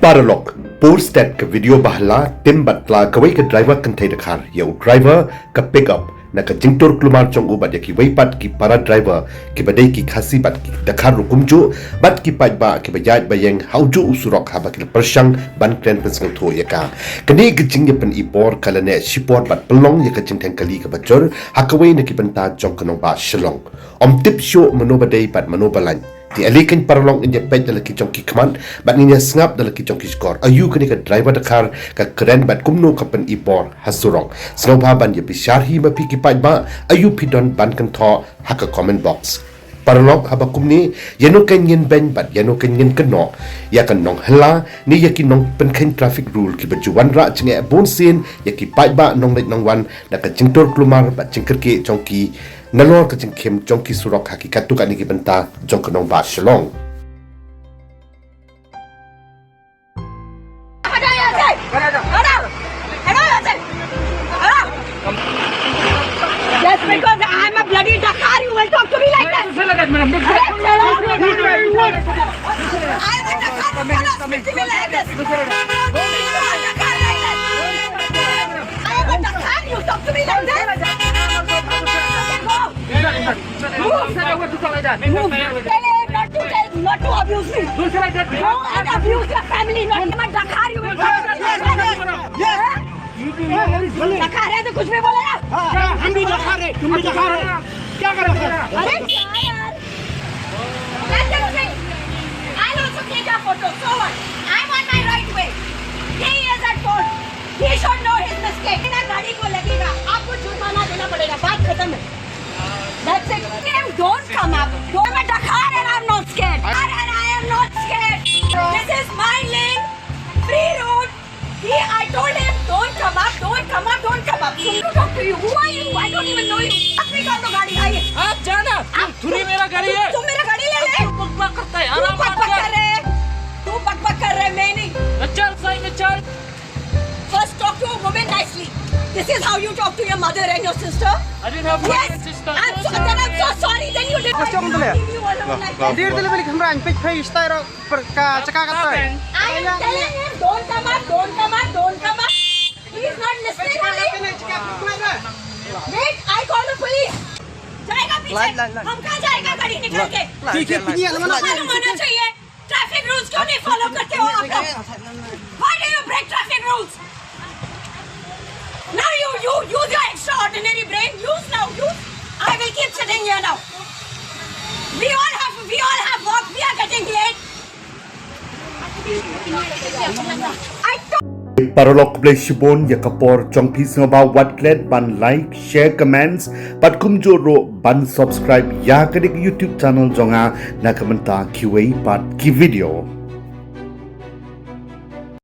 Paralog post that ke video bahla tim batla kawai ke driver kan thai dakhar yau driver ka pick up na ka jingtor klumar chong ubat ya ki waipat ki para driver ki badai ki khasi bat ki dakhar rukumju bat ki Paidbah ki bajaj bayeng hauju usurok haba ki persang ban kren pensang tho ya ka kani ke jing ya pen ipor kalane shipor bat pelong ya ka jing thang kali ka bajor hakawai na ki banta chong kanong ba shalong om tip show mano badai bat mano balan di alikan paralong india pej dalaki chongki command bat ninya sngap dalaki chongki score ayu kani ka driver dakar ka keren bat kumno kapan ibor hasurong snobha ban ya Bishar hi ma piki Paidbah ayu pidon ban kan tho haka comment box paralong haba kumni yano kan Ngin Bein bat yano kan Ngin Kynnoh ya kan nong hela ni yakin nong penken traffic rule ki bajuan ra chinge bon sin yaki Paidbah nong let nong wan da ka jingtor klumar bat jingker ke chongki nalor ka jingkem chongki surok haki katu kan ki benta jong kanong ba shalong Just because I am a bloody Dakar, you will talk to me like that. I am a Dakar, you cannot speak to me like this. I am a Dakar, you talk to me like that. Move. Tell him not to abuse me. Go and abuse your family. Not even Dakar, you will talk to me like that. Dakar है तो कुछ भी बोले ना हम भी Dakar है तुम भी Dakar हो क्या कर रहे हो अरे यार I'll also take a photo so what I'm on my right way he is at fault he should know his mistake बिना गाड़ी को लगेगा आपको जुर्माना देना पड़ेगा बात खत्म है that's it don't come up I'm a Dakar and I'm not scared and I am not scared this is my lane free road I told him don't come up so to talk to you who are you I don't even know you अपनी car तो गाड़ी आई है आप जाना थोड़ी मेरा गाड़ी है तुम मेरा गाड़ी ले ले तू बकबक करता है तू बकबक कर रहे मैं नहीं चल सही में चल first talk to a woman nicely this is how you talk to your mother and your sister I didn't have yes a sister I'm so sorry then you did Dir dile balik हमरा इन पे face तारो पर का चका करता है I am telling him don't come up he is not listening to me wait I call the police जाएगा पीछे हम कहाँ जाएगा गाड़ी निकल के ठीक है पिनिया मालूम होना चाहिए ट्रैफिक रूल्स क्यों नहीं फॉलो करते हो आप लोग why do you break traffic rules now you use your extraordinary brain use I will keep sitting here now we all have work we are getting late I Paralog play shibon ya kapor chong piece about what let ban like share comments but kumjoro ban subscribe ya kadik YouTube channel jonga na kamenta QA part ki video